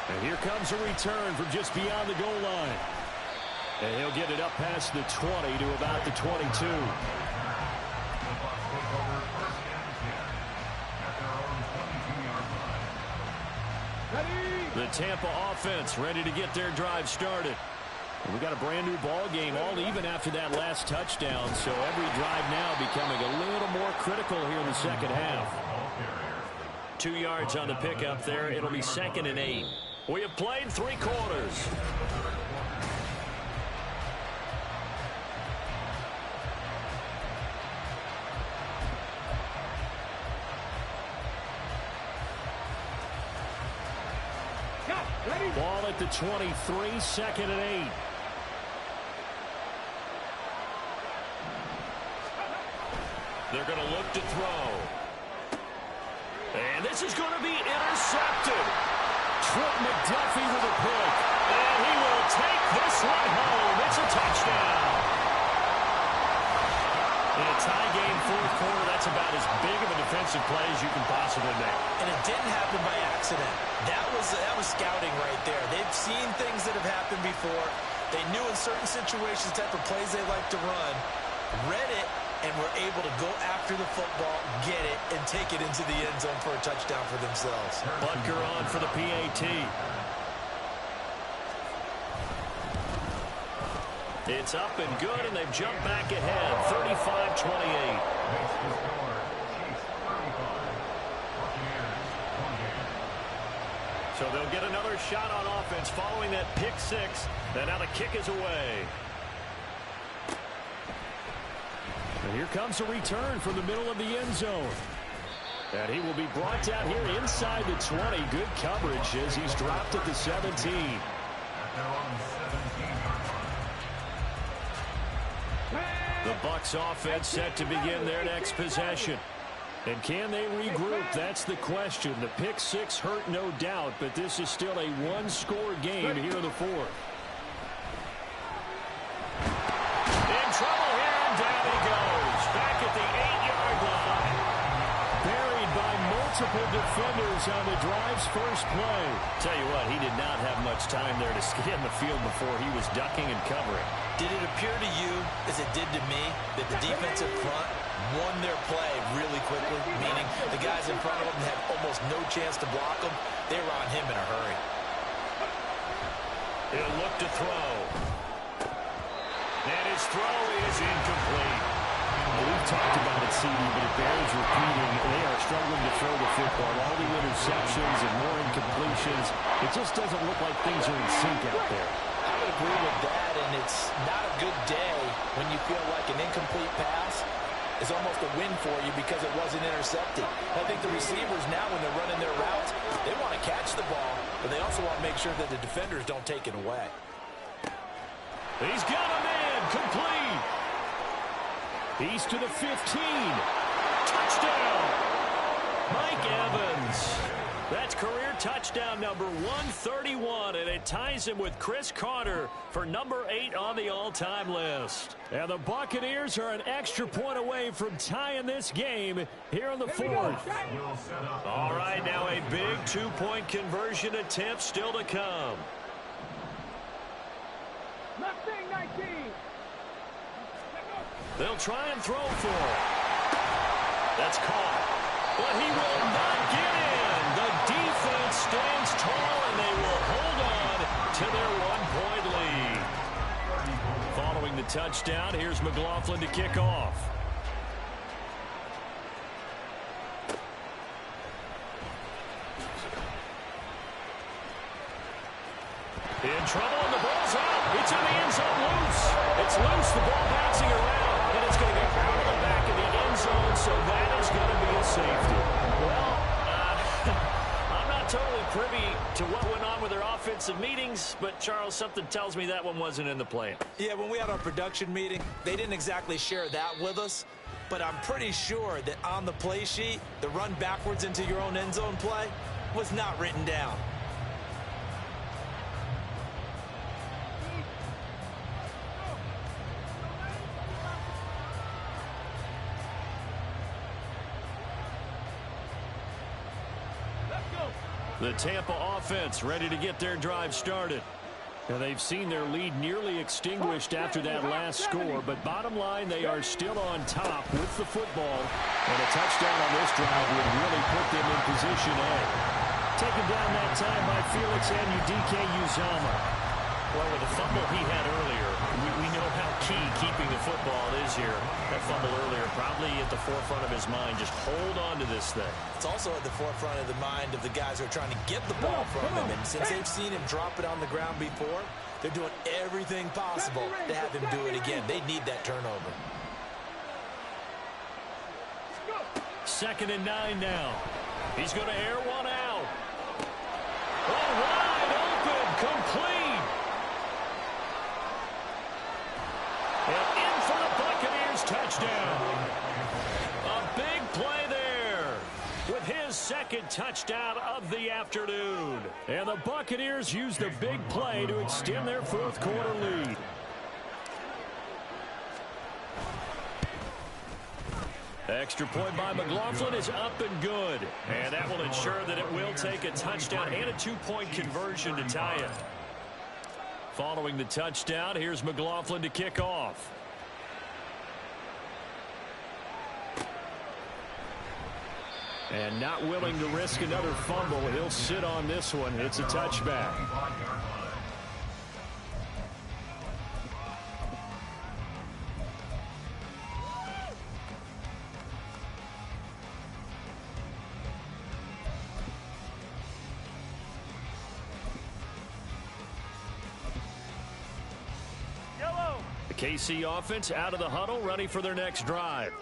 And here comes a return from just beyond the goal line. And he'll get it up past the 20 to about the 22. The Bucs take over 1st and 10 at their own 22-yard line. Ready. The Tampa offense ready to get their drive started. And we got a brand new ball game, all even after that last touchdown. So every drive now becoming a little more critical here in the second half. 2 yards on the pickup there. It'll be 2nd and 8. We have played 3 quarters. Ball at the 23, 2nd and 8. They're going to look to throw. And this is going to be intercepted. Trent McDuffie with a pick. And he will take this one home. It's a touchdown. In a tie game, 4th quarter, that's about as big of a defensive play as you can possibly make. And it didn't happen by accident. That was scouting right there. They've seen things that have happened before. They knew in certain situations type of plays they like to run, read it, and were able to go after the football, get it, and take it into the end zone for a touchdown for themselves. Butker on for the PAT. It's up and good, and they've jumped back ahead, 35-28. Makes the score, Chiefs 35, Buccaneers 28. So they'll get another shot on offense following that pick 6, and now the kick is away. And here comes a return from the middle of the end zone. And he will be brought down here inside the 20. Good coverage as he's dropped at the 17. At their own 17-yard line. The Bucs offense set to begin their next possession. And can they regroup? That's the question. The pick 6 hurt, no doubt, but this is still a one-score game here in the 4th. In trouble here, and down he goes. Back at the 8-yard line. Buried by multiple defenders on the drive's first play. Tell you what, he did not have much time there to scan the field before he was ducking and covering. Did it appear to you, as it did to me, that the defensive front won their play really quickly? Meaning the guys in front of them had almost no chance to block them. They were on him in a hurry. He'll look to throw. And his throw is incomplete. We've talked about it, CD, but it bears repeating. They are struggling to throw the football. All the interceptions and more incompletions. It just doesn't look like things are in sync out there. I would agree with that, and it's not a good day when you feel like an incomplete pass is almost a win for you because it wasn't intercepted. I think the receivers now, when they're running their routes, they want to catch the ball, but they also want to make sure that the defenders don't take it away. He's got a man, complete. He's to the 15. Touchdown. Mike Evans. That's career touchdown number 131, and it ties him with Chris Carter for number 8 on the all-time list. And the Buccaneers are an extra point away from tying this game here in the 4th. All right, now a big 2-point conversion attempt still to come. Mustang 19. They'll try and throw for it. That's caught. But he will not get in. The defense stands tall, and they will hold on to their 1-point lead. Following the touchdown, here's McLaughlin to kick off. In trouble, and the ball's out. It's in the end zone, loose. It's loose, the ball bouncing around, and it's going to get out of the back of the end zone, so that is going to be a safety. Well, I'm not totally privy to what went on with their offensive meetings, but, Charles, something tells me that one wasn't in the plan. Yeah, when we had our production meeting, they didn't exactly share that with us, but I'm pretty sure that on the play sheet, the run backwards into your own end zone play was not written down. The Tampa offense ready to get their drive started. And they've seen their lead nearly extinguished after that last score, but bottom line, they are still on top with the football. And a touchdown on this drive would really put them in position A. Taken down that time by Felix Uzama. Well, with the fumble he had earlier, we know how key keeping the football is here. That fumble earlier probably at the forefront of his mind. Just hold on to this thing. It's also at the forefront of the mind of the guys who are trying to get the ball from him. And since they've seen him drop it on the ground before, they're doing everything possible to have him do it again. They need that turnover. 2nd and 9 now. He's going to air one out. Oh, wide open, complete. And in for the Buccaneers touchdown. A big play there with his 2nd touchdown of the afternoon. And the Buccaneers use the big play to extend their 4th quarter lead. Extra point by McLaughlin is up and good. And that will ensure that it will take a touchdown and a 2-point conversion to tie it. Following the touchdown, here's McLaughlin to kick off. And not willing to risk another fumble, he'll sit on this one. It's a touchback. KC offense out of the huddle, ready for their next drive.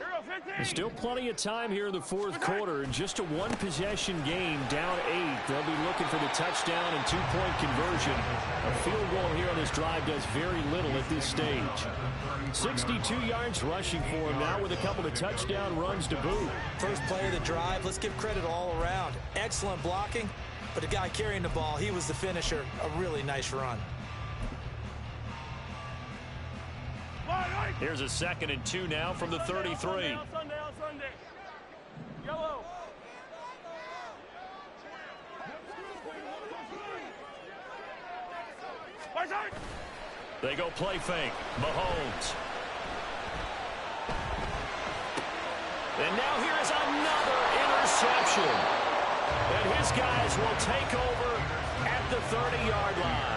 There's still plenty of time here in the 4th quarter. Just a 1-possession game, down 8. They'll be looking for the touchdown and 2-point conversion. A field goal here on this drive does very little at this stage. 62 yards rushing for him now with a couple of touchdown runs to boot. First play of the drive, let's give credit all around. Excellent blocking, but the guy carrying the ball, he was the finisher. A really nice run. Here's a 2nd and 2 now from the 33. Yellow. They go play fake. Mahomes. And now here is another interception. And his guys will take over at the 30-yard line.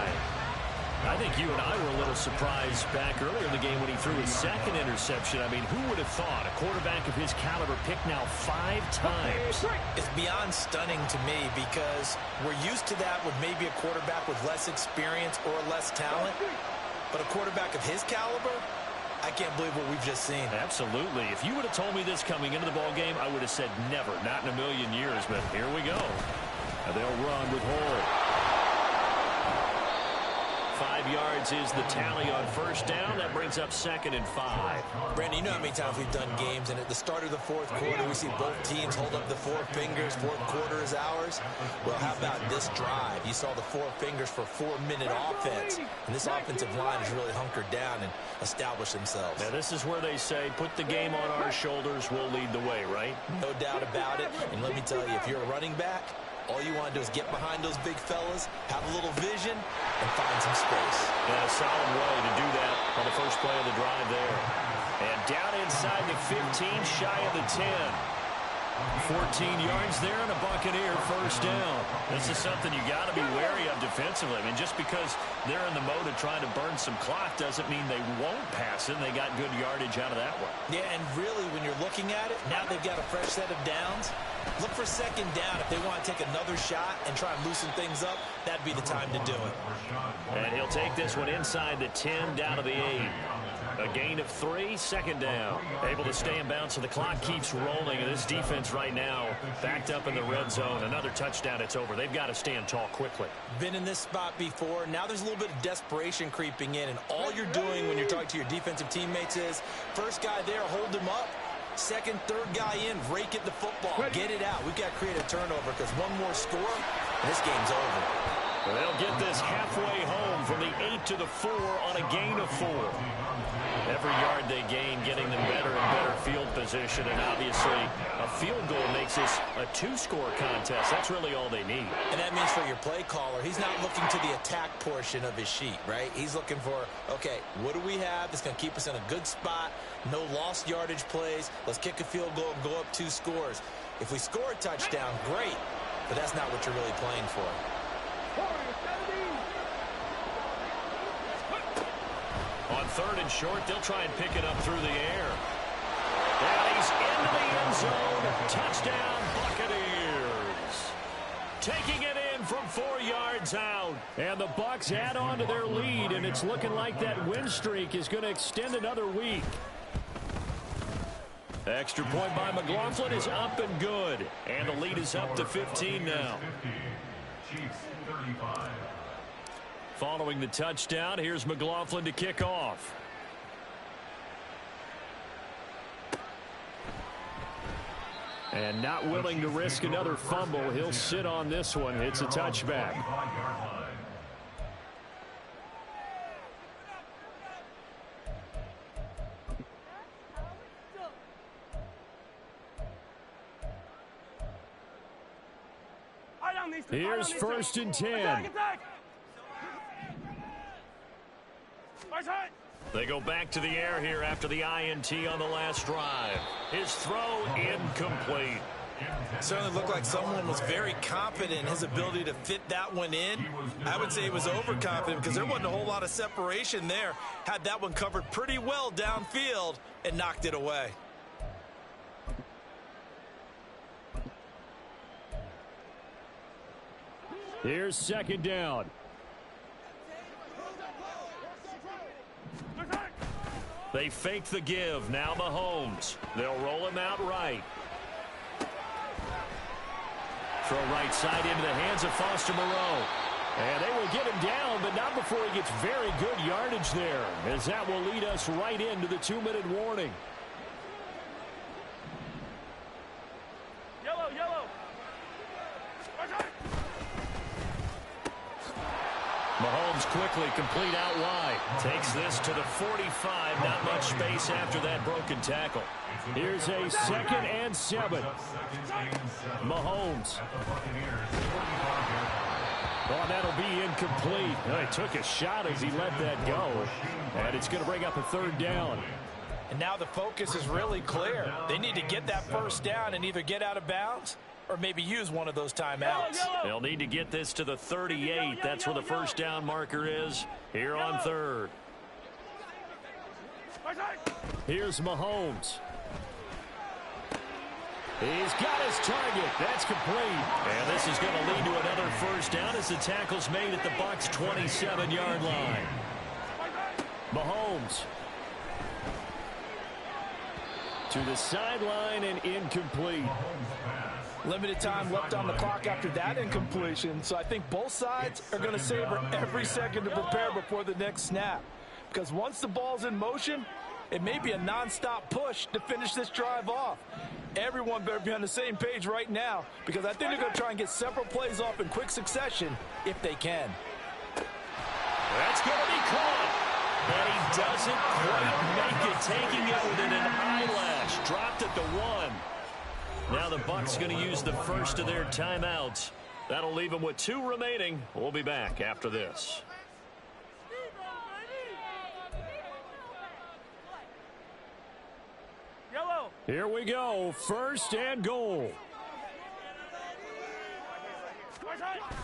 I think you and I were a little surprised back earlier in the game when he threw his 2nd interception. I mean, who would have thought a quarterback of his caliber picked now 5 times? It's beyond stunning to me because we're used to that with maybe a quarterback with less experience or less talent. But a quarterback of his caliber, I can't believe what we've just seen. Absolutely. If you would have told me this coming into the ball game, I would have said never, not in a million years. But here we go. And they'll run with Hall. 5 yards is the tally on 1st down. That brings up 2nd and 5. Brandon, you know how many times we've done games, and at the start of the 4th quarter, we see both teams hold up the 4 fingers. 4th quarter is ours. Well, how about this drive? You saw the 4 fingers for 4-minute offense, and this offensive line has really hunkered down and established themselves. Now, this is where they say, put the game on our shoulders, we'll lead the way, right? No doubt about it. And let me tell you, if you're a running back, all you want to do is get behind those big fellas, have a little vision, and find some space. And a solid way to do that on the first play of the drive there. And down inside the 15, shy of the 10. 14 yards there and a Buccaneer 1st down. This is something you got to be wary of defensively. I mean, just because they're in the mode of trying to burn some clock doesn't mean they won't pass it. They got good yardage out of that one. Yeah, and really, when you're looking at it, now they've got a fresh set of downs. Look for 2nd down. If they want to take another shot and try and loosen things up, that'd be the time to do it. And he'll take this one inside the 10, down to the 8. A gain of 3, 2nd down. Able to stay in bounds, so the clock keeps rolling. And this defense right now backed up in the red zone. Another touchdown, it's over. They've got to stand tall quickly. Been in this spot before. Now there's a little bit of desperation creeping in. And all you're doing when you're talking to your defensive teammates is, first guy there, hold him up. 2nd, 3rd guy in, rake at the football. Get it out. We've got to create a turnover because one more score, and this game's over. They'll get this halfway home from the 8 to the 4 on a gain of 4. Every yard they gain, getting them better and better field position, and obviously a field goal makes this a two-score contest. That's really all they need. And that means for your play caller, he's not looking to the attack portion of his sheet, right? He's looking for, okay, what do we have that's going to keep us in a good spot? No lost yardage plays. Let's kick a field goal and go up 2 scores. If we score a touchdown, great, but that's not what you're really playing for. On 3rd and short, they'll try and pick it up through the air. And he's into the end zone. Touchdown, Buccaneers. Taking it in from 4 yards out. And the Bucs add on to their lead, and it's looking like that win streak is going to extend another week. Extra point by McLaughlin is up and good. And the lead is up to 15 now. Chiefs 35. Following the touchdown, here's McLaughlin to kick off. And not willing to risk another fumble, he'll sit on this one. It's a touchback. Here's 1st and 10. They go back to the air here after the INT on the last drive. His throw incomplete. Certainly looked like someone was very confident in his ability to fit that one in. I would say he was overconfident because there wasn't a whole lot of separation there. Had that one covered pretty well downfield and knocked it away. Here's 2nd down. They fake the give. Now Mahomes. They'll roll him out right. Throw right side into the hands of Foster Moreau. And they will get him down, but not before he gets very good yardage there, as that will lead us right into the 2-minute warning. Yellow, yellow. Mahomes quickly complete out wide. Takes this to the 45. Not much space after that broken tackle. Here's a 2nd and 7. Mahomes. Oh, that'll be incomplete. Oh, he took a shot as he let that go. And it's going to bring up a 3rd down. And now the focus is really clear. They need to get that 1st down and either get out of bounds or maybe use one of those timeouts. They'll need to get this to the 38. That's where the 1st down marker is here on 3rd. Here's Mahomes. He's got his target. That's complete. And this is going to lead to another 1st down as the tackle's made at the Bucs' 27-yard line. Mahomes. To the sideline and incomplete. Limited time left on the clock after that incompletion, so I think both sides are going to savor every second to prepare before the next snap. Because once the ball's in motion, it may be a nonstop push to finish this drive off. Everyone better be on the same page right now, because I think they're going to try and get several plays off in quick succession if they can. That's going to be caught. And he doesn't quite make it, taking it with an eyelash. Dropped at the 1. Now the Bucs going to use the first of their timeouts. That'll leave them with 2 remaining. We'll be back after this. Yellow. Here we go. 1st and goal.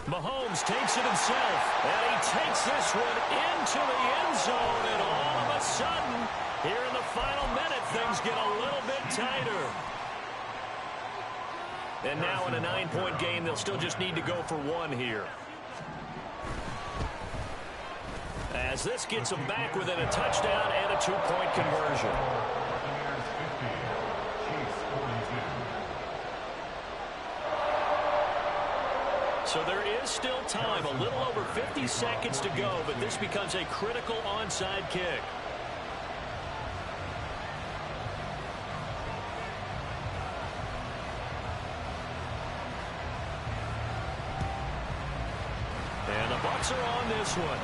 Mahomes takes it himself. And he takes this one into the end zone. And all of a sudden, here in the final minute, things get a little bit tighter. And now in a 9-point game, they'll still just need to go for 1 here. As this gets them back within a touchdown and a 2-point conversion. So there is still time, a little over 50 seconds to go, but this becomes a critical onside kick. And the Bucs are on this one.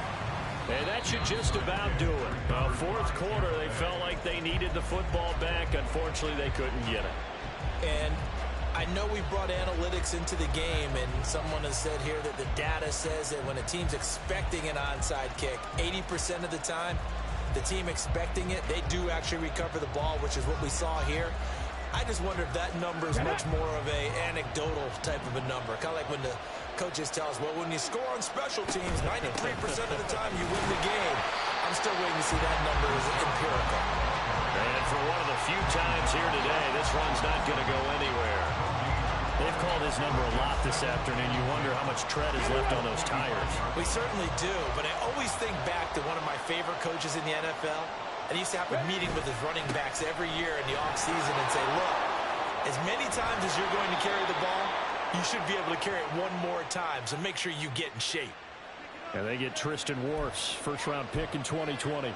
And that should just about do it. Fourth quarter, they felt like they needed the football back. Unfortunately, they couldn't get it. And I know we brought analytics into the game, and someone has said here that the data says that when a team's expecting an onside kick, 80% of the time, the team expecting it, they do actually recover the ball, which is what we saw here. I just wonder if that number is much more of a anecdotal type of a number. Kind of like when the coaches tell us, well, when you score on special teams, 93% of the time you win the game. I'm still waiting to see that number is empirical. And for one of the few times here today, this run's not going to go anywhere. They've called his number a lot this afternoon. You wonder how much tread is left on those tires. We certainly do, but I always think back to one of my favorite coaches in the NFL. And he used to have a meeting with his running backs every year in the offseason and say, look, as many times as you're going to carry the ball, you should be able to carry it one more time, so make sure you get in shape. And they get Tristan Wirfs, first-round pick in 2020.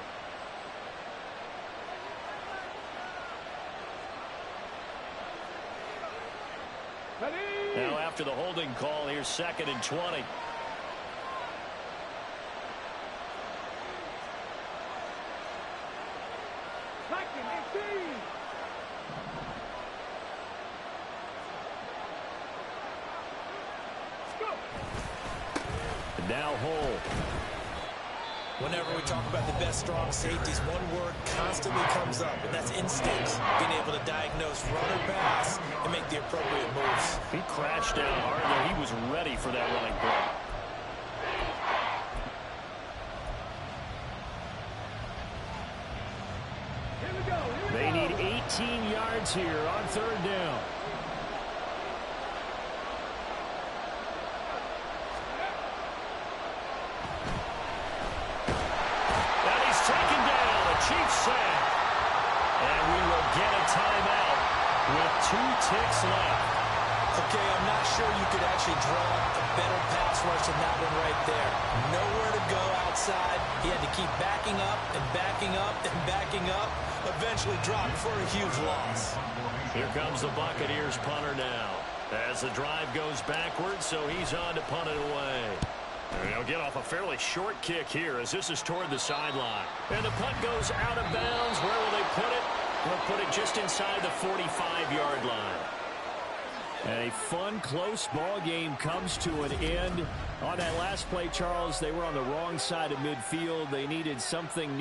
Now after the holding call, here's 2nd and 20. Now Hole. Whenever we talk about the best strong safeties, one word constantly comes up, and that's instincts. Being able to diagnose run or pass and make the appropriate moves. He crashed down hard there. He was ready for that running play. They need 18 yards here on 3rd down. Chiefs sack. And we will get a timeout with 2 ticks left. Okay, I'm not sure you could actually draw a better pass rush than that one right there. Nowhere to go outside. He had to keep backing up and backing up and backing up. Eventually dropped for a huge loss. Here comes the Buccaneers punter now. As the drive goes backwards, so he's on to punt it away. And he'll get off a fairly short kick here as this is toward the sideline. And the punt goes out of bounds. Where will they put it? They'll put it just inside the 45-yard line. And a fun, close ball game comes to an end. On that last play, Charles, they were on the wrong side of midfield. They needed something